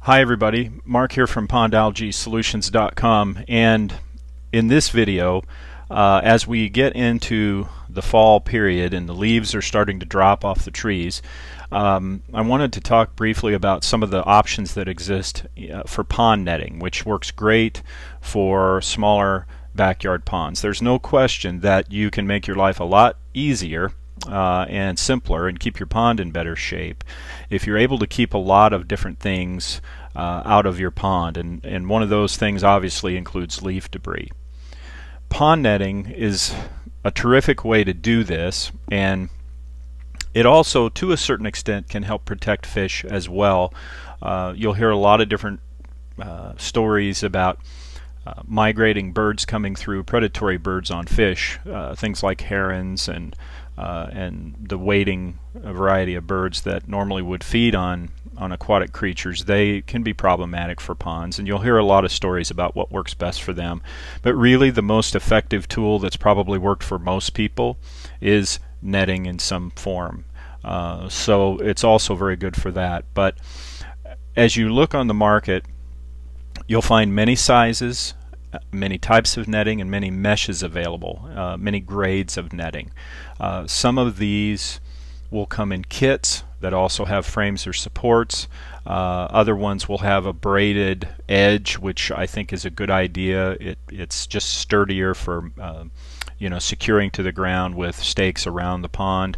Hi everybody, Mark here from pondalgaesolutions.com, and in this video, as we get into the fall period and the leaves are starting to drop off the trees, I wanted to talk briefly about some of the options that exist for pond netting, which works great for smaller backyard ponds. There's no question that you can make your life a lot easier and simpler and keep your pond in better shape if you're able to keep a lot of different things out of your pond, and one of those things obviously includes leaf debris. Pond netting is a terrific way to do this, and it also to a certain extent can help protect fish as well. You'll hear a lot of different stories about migrating birds coming through, predatory birds on fish, things like herons and the wading variety of birds that normally would feed on aquatic creatures. They can be problematic for ponds, and you'll hear a lot of stories about what works best for them. But really the most effective tool that's probably worked for most people is netting in some form. So it's also very good for that. But as you look on the market, you'll find many sizes, many types of netting, and many meshes available, many grades of netting. Some of these will come in kits that also have frames or supports. Other ones will have a braided edge, which I think is a good idea. It's just sturdier for securing to the ground with stakes around the pond.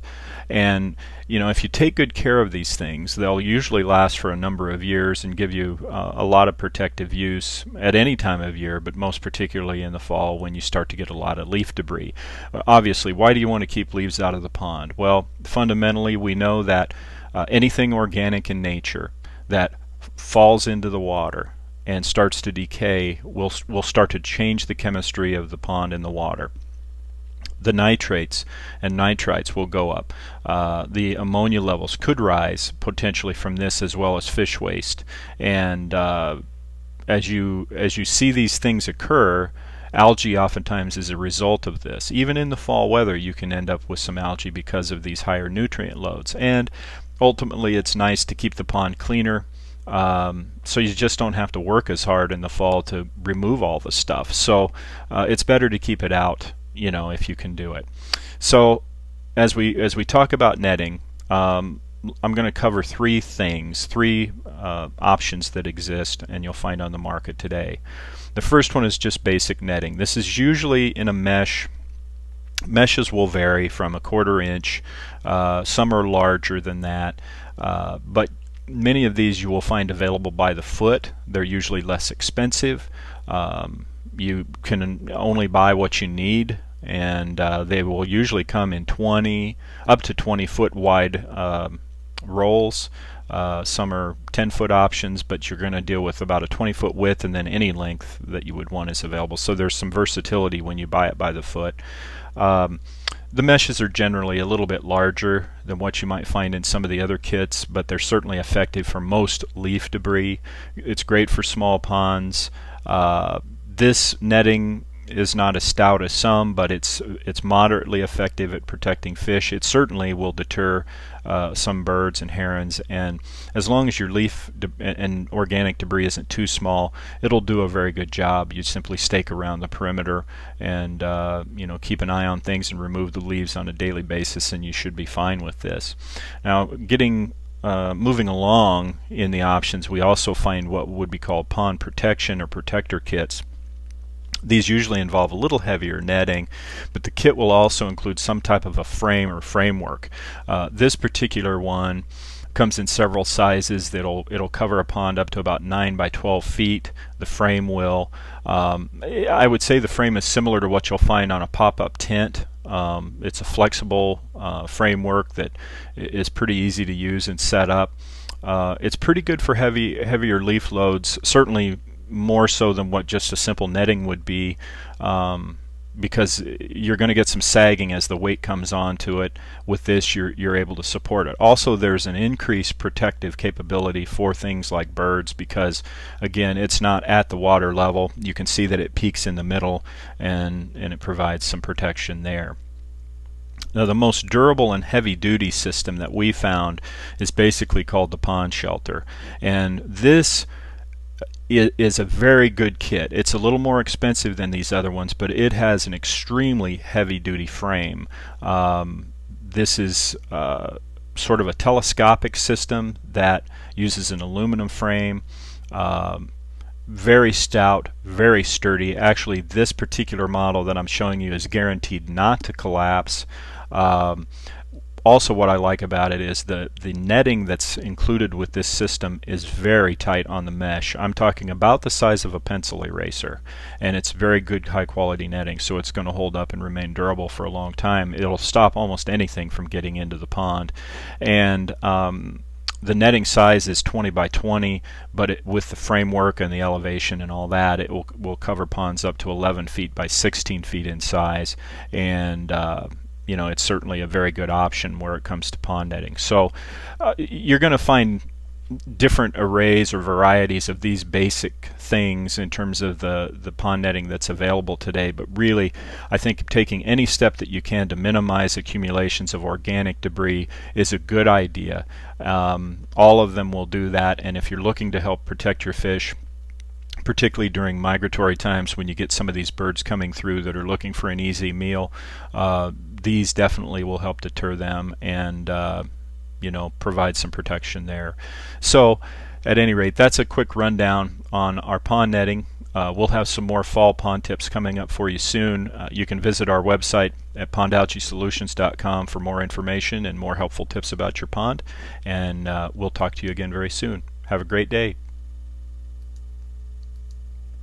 And if you take good care of these things, they'll usually last for a number of years and give you a lot of protective use at any time of year, but most particularly in the fall when you start to get a lot of leaf debris. Obviously, why do you want to keep leaves out of the pond? Well, fundamentally we know that anything organic in nature that falls into the water and starts to decay will start to change the chemistry of the pond and the water. The nitrates and nitrites will go up. The ammonia levels could rise potentially from this, as well as fish waste. And as you see these things occur, algae oftentimes is a result of this. Even in the fall weather, you can end up with some algae because of these higher nutrient loads. And ultimately, it's nice to keep the pond cleaner, so you just don't have to work as hard in the fall to remove all the stuff. So it's better to keep it out, if you can do it. So as we talk about netting, I'm going to cover three options that exist and you'll find on the market today. The first one is just basic netting. This is usually in a mesh. Meshes will vary from 1/4 inch. Some are larger than that, but many of these you will find available by the foot. They're usually less expensive. You can only buy what you need, and they will usually come in up to 20-foot wide rolls. Some are 10-foot options, but you're going to deal with about a 20-foot width, and then any length that you would want is available. So there's some versatility when you buy it by the foot. The meshes are generally a little bit larger than what you might find in some of the other kits, but they're certainly effective for most leaf debris. It's great for small ponds. This netting is not as stout as some, but it's moderately effective at protecting fish. It certainly will deter some birds and herons, and as long as your leaf and organic debris isn't too small, it'll do a very good job. You simply stake around the perimeter and keep an eye on things and remove the leaves on a daily basis, and you should be fine with this. Now, moving along in the options, we also find what would be called pond protection or protector kits. These usually involve a little heavier netting, but the kit will also include some type of a frame or framework. This particular one comes in several sizes. It'll cover a pond up to about 9 by 12 feet. The frame will. I would say the frame is similar to what you'll find on a pop-up tent. It's a flexible framework that is pretty easy to use and set up. It's pretty good for heavier leaf loads, certainly more so than what just a simple netting would be, because you're going to get some sagging as the weight comes onto it. With this, you're able to support it. Also, there's an increased protective capability for things like birds, because again, it's not at the water level. You can see that it peaks in the middle, and it provides some protection there. Now, the most durable and heavy-duty system that we found is basically called the pond shelter, and this is a very good kit. It's a little more expensive than these other ones, but it has an extremely heavy-duty frame. This is sort of a telescopic system that uses an aluminum frame. Very stout, very sturdy. Actually, this particular model that I'm showing you is guaranteed not to collapse. Also, what I like about it is the netting that's included with this system is very tight on the mesh. I'm talking about the size of a pencil eraser, and it's very good high quality netting, so it's going to hold up and remain durable for a long time. It'll stop almost anything from getting into the pond. And the netting size is 20 by 20, but with the framework and the elevation and all that, it will cover ponds up to 11 feet by 16 feet in size, and you know, it's certainly a very good option where it comes to pond netting. So you're going to find different arrays or varieties of these basic things in terms of the pond netting that's available today, but really I think taking any step that you can to minimize accumulations of organic debris is a good idea. All of them will do that, and if you're looking to help protect your fish, particularly during migratory times when you get some of these birds coming through that are looking for an easy meal, these definitely will help deter them and you know, provide some protection there. So at any rate, that's a quick rundown on our pond netting. We'll have some more fall pond tips coming up for you soon. You can visit our website at pondalgaesolutions.com for more information and more helpful tips about your pond, and we'll talk to you again very soon. Have a great day.